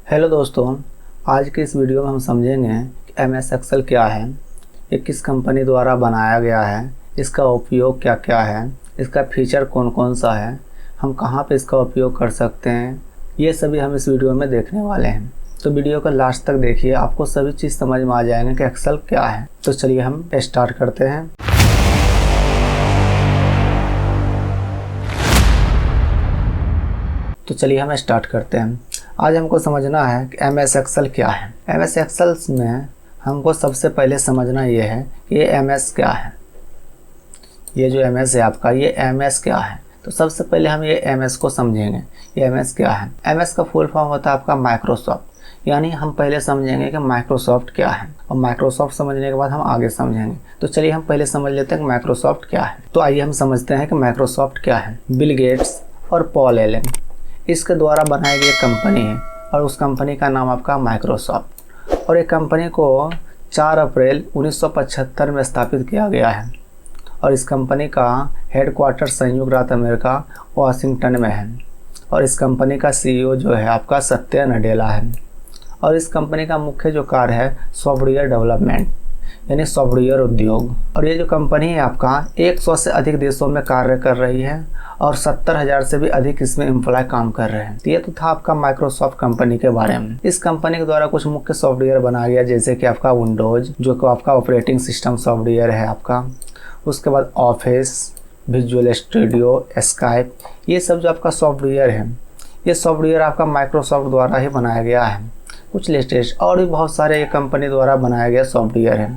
Hello दोस्तों, आज की इस वीडियो में हम समझेंगे कि MS एक्सेल क्या है, ये किस कंपनी द्वारा बनाया गया है, इसका उपयोग क्या क्या है, इसका फीचर कौन कौन सा है, हम कहाँ पे इसका उपयोग कर सकते हैं, ये सभी हम इस वीडियो में देखने वाले हैं। तो वीडियो को लास्ट तक देखिए, आपको सभी चीज़ समझ में आ जाएंगे कि एक्सेल क्या है। तो चलिए हम स्टार्ट करते हैं। तो चलिए हम स्टार्ट करते हैं। आज हमको समझना है कि MS एक्सेल क्या है। MS एक्सेल में हमको सबसे पहले समझना ये है कि ये MS क्या है। ये जो MS है आपका, ये MS क्या है। तो सबसे पहले हम ये MS को समझेंगे। ये MS क्या है। MS का फुल फॉर्म होता है आपका माइक्रोसॉफ्ट। यानी हम पहले समझेंगे कि माइक्रोसॉफ्ट क्या है, और माइक्रोसॉफ्ट समझने के बाद हम आगे समझेंगे। तो चलिए हम पहले समझ लेते हैं कि माइक्रोसॉफ्ट क्या है। तो आइए हम समझते हैं कि माइक्रोसॉफ्ट क्या है। बिल गेट्स और पॉल एलन इसके द्वारा बनाई गई कंपनी है, और उस कंपनी का नाम आपका माइक्रोसॉफ्ट। और एक कंपनी को 4 अप्रैल 1975 में स्थापित किया गया है, और इस कंपनी का हेडक्वार्टर संयुक्त राज्य अमेरिका वाशिंगटन में है। और इस कंपनी का CEO जो है आपका सत्या नडेला है। और इस कंपनी का मुख्य जो कार्य है सॉफ्टवेयर डेवलपमेंट, यानी सॉफ्टवेयर उद्योग। और ये जो कंपनी है आपका 100 से अधिक देशों में कार्य कर रही है, और 70,000 से भी अधिक इसमें एम्प्लॉय काम कर रहे हैं। ये तो था आपका माइक्रोसॉफ्ट कंपनी के बारे में। इस कंपनी के द्वारा कुछ मुख्य सॉफ्टवेयर बनाया गया, जैसे कि आपका विंडोज, जो कि आपका ऑपरेटिंग सिस्टम सॉफ्टवेयर है आपका। उसके बाद ऑफिस, विजुअल स्टूडियो, स्काइप, ये सब जो आपका सॉफ्टवेयर है, ये सॉफ्टवेयर आपका माइक्रोसॉफ्ट द्वारा ही बनाया गया है। कुछ लेटेस्ट और भी बहुत सारे ये कंपनी द्वारा बनाया गया सॉफ्टवेयर है,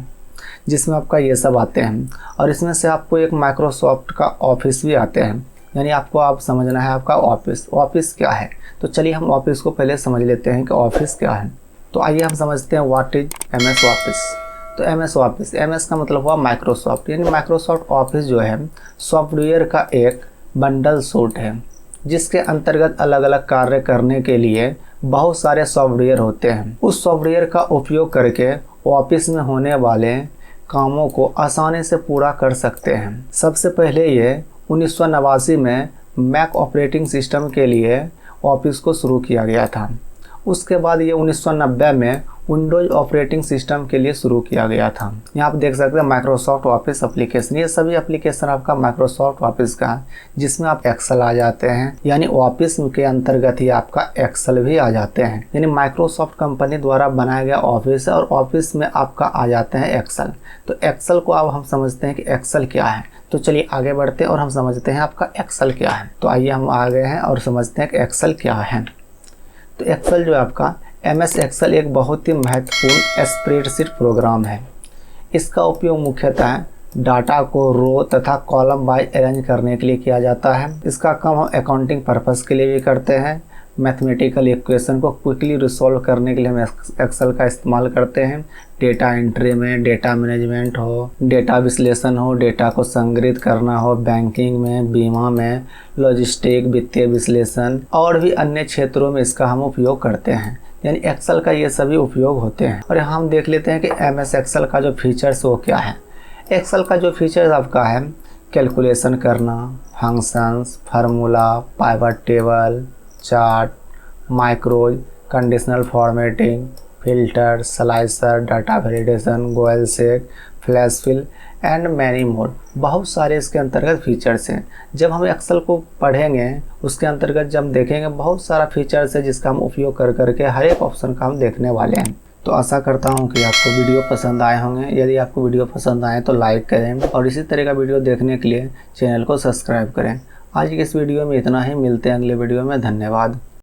जिसमें आपका ये सब आते हैं। और इसमें से आपको एक माइक्रोसॉफ्ट का ऑफिस भी आते हैं। यानी आपको आप समझना है आपका ऑफिस क्या है। तो चलिए हम ऑफिस को पहले समझ लेते हैं कि ऑफिस क्या है। तो आइए हम समझते हैं व्हाट इज MS ऑफिस। तो MS ऑफिस, MS का मतलब हुआ माइक्रोसॉफ्ट। यानी माइक्रोसॉफ्ट ऑफिस जो है सॉफ्टवेयर का एक बंडल सूट है, जिसके अंतर्गत अलग अलग कार्य करने के लिए बहुत सारे सॉफ्टवेयर होते हैं। उस सॉफ्टवेयर का उपयोग करके ऑफिस में होने वाले कामों को आसानी से पूरा कर सकते हैं। सबसे पहले ये 1989 में मैक ऑपरेटिंग सिस्टम के लिए ऑफिस को शुरू किया गया था। उसके बाद ये 1990 में विंडोज ऑपरेटिंग सिस्टम के लिए शुरू किया गया था। यहाँ आप देख सकते हैं माइक्रोसॉफ्ट ऑफिस एप्लीकेशन। ये सभी एप्लीकेशन आपका माइक्रोसॉफ्ट ऑफिस का है, जिसमें आप एक्सेल आ जाते हैं। यानी ऑफिस के अंतर्गत ही आपका एक्सेल भी आ जाते हैं। यानी माइक्रोसॉफ्ट कंपनी द्वारा बनाया गया ऑफिस है, और ऑफिस में आपका आ जाते हैं एक्सेल। तो एक्सेल को अब हम समझते हैं कि एक्सेल क्या है। तो चलिए आगे बढ़ते हैं और हम समझते हैं आपका एक्सेल क्या है। तो आइए हम आ गए हैं और समझते हैं कि एक्सेल क्या है। तो एक्सेल जो है आपका MS एक्सेल एक बहुत ही महत्वपूर्ण स्प्रेडशीट प्रोग्राम है। इसका उपयोग मुख्यतः डाटा को रो तथा कॉलम वाइज अरेंज करने के लिए किया जाता है। इसका काम हम अकाउंटिंग पर्पस के लिए भी करते हैं। मैथमेटिकल इक्वेशन को क्विकली रिसॉल्व करने के लिए हम एक्सेल का इस्तेमाल करते हैं। डेटा एंट्री में, डेटा मैनेजमेंट हो, डेटा विश्लेषण हो, डेटा को संग्रहित करना हो, बैंकिंग में, बीमा में, लॉजिस्टिक, वित्तीय विश्लेषण और भी अन्य क्षेत्रों में इसका हम उपयोग करते हैं। यानी एक्सेल का ये सभी उपयोग होते हैं। और यहाँ हम देख लेते हैं कि MS एक्सेल का जो फीचर्स वो क्या है। एक्सेल का जो फीचर्स आपका है कैलकुलेशन करना, functions, formula, pivot table, chart, macros, conditional formatting, filter, slicer, data validation, goal seek, flash fill and many more. बहुत सारे इसके अंतर्गत फीचर्स हैं। जब हम एक्सेल को पढ़ेंगे उसके अंतर्गत जब देखेंगे बहुत सारा फीचर्स है, जिसका हम उपयोग कर करके हर एक ऑप्शन का हम देखने वाले हैं। तो आशा करता हूं कि आपको वीडियो पसंद आए होंगे। यदि आपको वीडियो पसंद आए तो लाइक करें, और इसी तरह का वीडियो देखने के लिए चैनल को सब्सक्राइब करें। आज की इस वीडियो में इतना ही। मिलते हैं अगले वीडियो में। धन्यवाद।